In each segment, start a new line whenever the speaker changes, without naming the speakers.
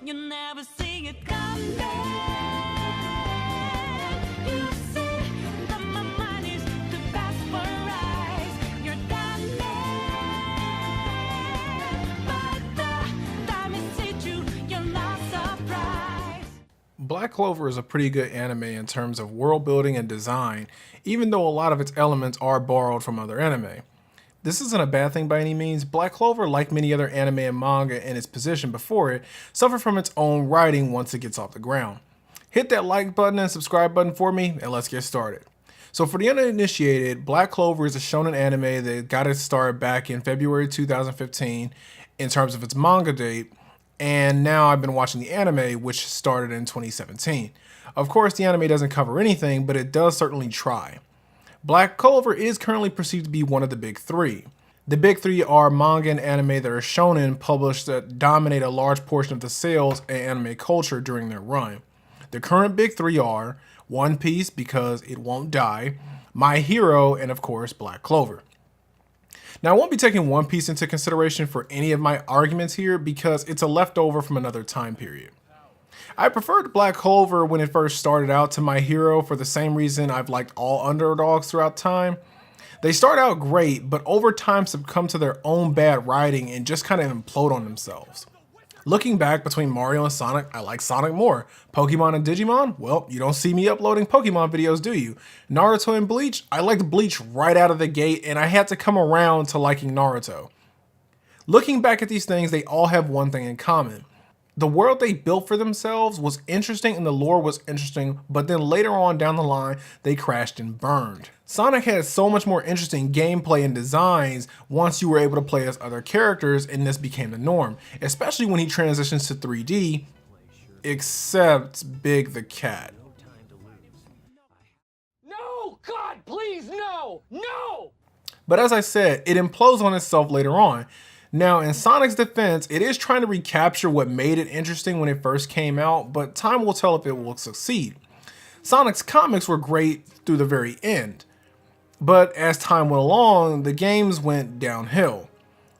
You never see it coming. You see that my mind is too fast for eyes. You're done, but the time is hit you. You're not surprised.
Black Clover is a pretty good anime in terms of world building and design, even though a lot of its elements are borrowed from other anime. This isn't a bad thing by any means. Black Clover, like many other anime and manga in its position before it, suffered from its own writing once it gets off the ground. Hit that like button and subscribe button for me, and let's get started. So for the uninitiated, Black Clover is a shonen anime that got its start back in February 2015 in terms of its manga date, and now I've been watching the anime, which started in 2017. Of course, the anime doesn't cover anything, but it does certainly try. Black Clover is currently perceived to be one of the big three. The big three are manga and anime that are shonen published that dominate a large portion of the sales and anime culture during their run. The current big three are One Piece, because it won't die, My Hero, and of course Black Clover. Now, I won't be taking One Piece into consideration for any of my arguments here because it's a leftover from another time period. I preferred Black Clover when it first started out to My Hero for the same reason I've liked all underdogs throughout time. They start out great, but over time succumb to their own bad writing and just kind of implode on themselves. Looking back between Mario and Sonic, I like Sonic more. Pokemon and Digimon? Well, you don't see me uploading Pokemon videos, do you? Naruto and Bleach? I liked Bleach right out of the gate, and I had to come around to liking Naruto. Looking back at these things, they all have one thing in common. The world they built for themselves was interesting and the lore was interesting, but then later on down the line, they crashed and burned. Sonic had so much more interesting gameplay and designs once you were able to play as other characters, and this became the norm, especially when he transitions to 3D, except Big the Cat.
No! God, please, no! No!
But as I said, it implodes on itself later on. Now, in Sonic's defense, it is trying to recapture what made it interesting when it first came out, but time will tell if it will succeed. Sonic's comics were great through the very end, but as time went along, the games went downhill.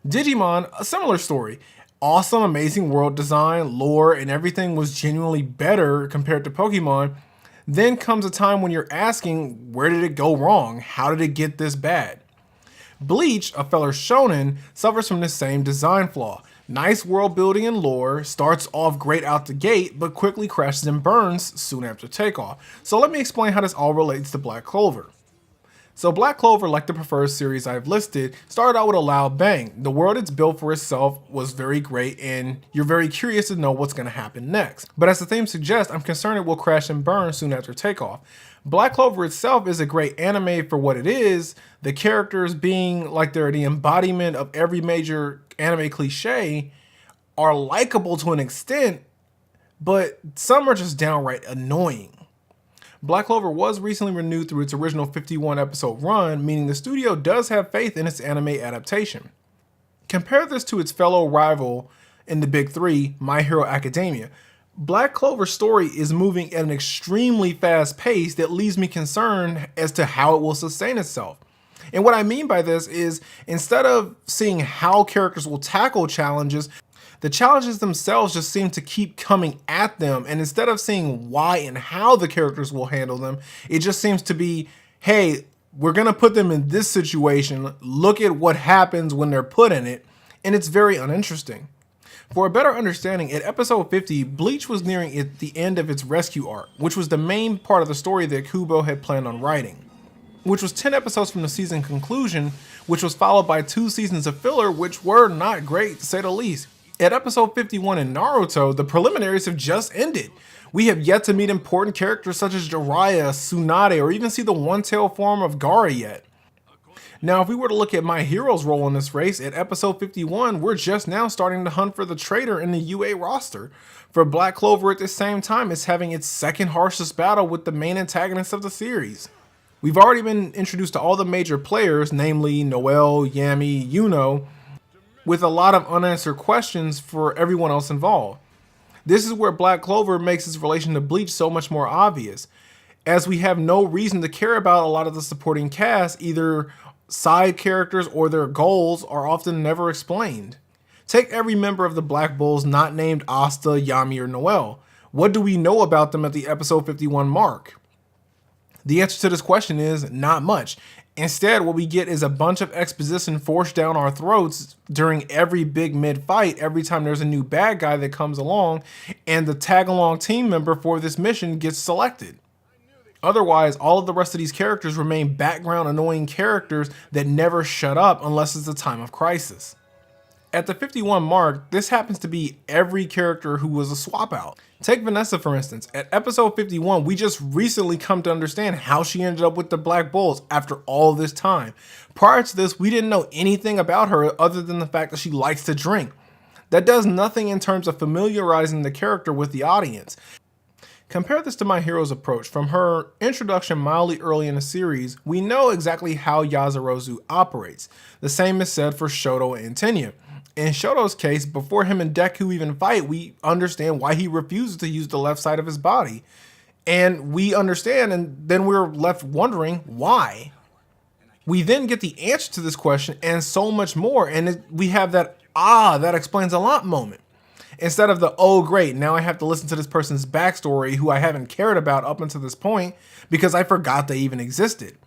Digimon, a similar story. Awesome, amazing world design, lore, and everything was genuinely better compared to Pokemon. Then comes a time when you're asking, where did it go wrong? How did it get this bad? Bleach, a fellow shonen, suffers from the same design flaw. Nice world building and lore, starts off great out the gate, but quickly crashes and burns soon after takeoff. So let me explain how this all relates to Black Clover. So Black Clover, like the preferred series I've listed, started out with a loud bang. The world it's built for itself was very great, and you're very curious to know what's going to happen next. But as the theme suggests, I'm concerned it will crash and burn soon after takeoff. Black Clover itself is a great anime for what it is, the characters being like they're the embodiment of every major anime cliche, are likable to an extent, but some are just downright annoying. Black Clover was recently renewed through its original 51 episode run, meaning the studio does have faith in its anime adaptation. Compare this to its fellow rival in the big three, My Hero Academia. Black Clover's story is moving at an extremely fast pace that leaves me concerned as to how it will sustain itself. And what I mean by this is, instead of seeing how characters will tackle challenges, the challenges themselves just seem to keep coming at them, and instead of seeing why and how the characters will handle them, it just seems to be, hey, we're gonna put them in this situation, look at what happens when they're put in it, and it's very uninteresting. For a better understanding, at episode 50, Bleach was nearing the end of its rescue arc, which was the main part of the story that Kubo had planned on writing, which was 10 episodes from the season conclusion, which was followed by 2 seasons of filler, which were not great to say the least. At episode 51 in Naruto, the preliminaries have just ended. We have yet to meet important characters such as Jiraiya, Tsunade, or even see the one-tailed form of Gaara yet. Now, if we were to look at My Hero's role in this race, at episode 51, we're just now starting to hunt for the traitor in the UA roster. For Black Clover at the same time, it's having its second harshest battle with the main antagonist of the series. We've already been introduced to all the major players, namely Noelle, Yami, Yuno, with a lot of unanswered questions for everyone else involved. This is where Black Clover makes its relation to Bleach so much more obvious, as we have no reason to care about a lot of the supporting cast. Either side characters or their goals are often never explained. Take every member of the Black Bulls not named Asta, Yami, or Noel. What do we know about them at the episode 51 mark? The answer to this question is not much. Instead, what we get is a bunch of exposition forced down our throats during every big mid-fight, every time there's a new bad guy that comes along, and the tag-along team member for this mission gets selected. Otherwise, all of the rest of these characters remain background annoying characters that never shut up unless it's a time of crisis. At the 51 mark, this happens to be every character who was a swap out. Take Vanessa for instance. At episode 51, we just recently come to understand how she ended up with the Black Bulls after all this time. Prior to this, we didn't know anything about her other than the fact that she likes to drink. That does nothing in terms of familiarizing the character with the audience. Compare this to My Hero's approach. From her introduction mildly early in the series, we know exactly how Yazurozu operates. The same is said for Shoto and Tenya. In Shoto's case, before him and Deku even fight, we understand why he refuses to use the left side of his body. And we understand, and then we're left wondering why. We then get the answer to this question and so much more, and we have that, that explains a lot moment. Instead of the, oh great, now I have to listen to this person's backstory who I haven't cared about up until this point because I forgot they even existed.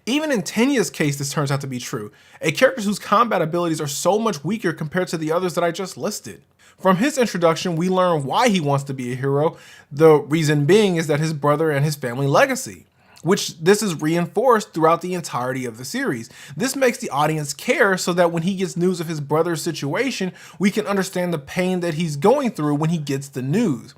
Even in Tenya's case, this turns out to be true. A character whose combat abilities are so much weaker compared to the others that I just listed. From his introduction, we learn why he wants to be a hero. The reason being is that his brother and his family legacy, which this is reinforced throughout the entirety of the series. This makes the audience care so that when he gets news of his brother's situation, we can understand the pain that he's going through when he gets the news.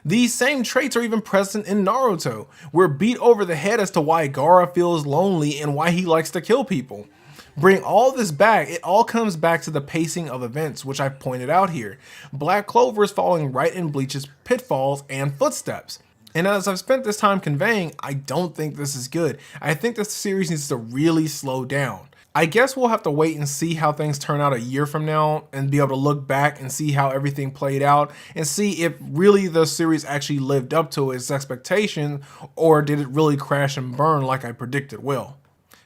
These same traits are even present in Naruto. We're beat over the head as to why Gaara feels lonely and why he likes to kill people. Bring all this back, it all comes back to the pacing of events, which I've pointed out here. Black Clover is following right in Bleach's pitfalls and footsteps. And as I've spent this time conveying, I don't think this is good. I think this series needs to really slow down. I guess we'll have to wait and see how things turn out a year from now and be able to look back and see how everything played out and see if really the series actually lived up to its expectation or did it really crash and burn like I predicted will.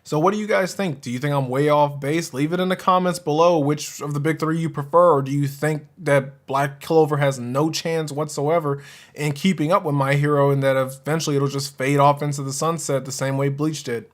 So what do you guys think? Do you think I'm way off base? Leave it in the comments below which of the big three you prefer, or do you think that Black Clover has no chance whatsoever in keeping up with My Hero and that eventually it'll just fade off into the sunset the same way Bleach did?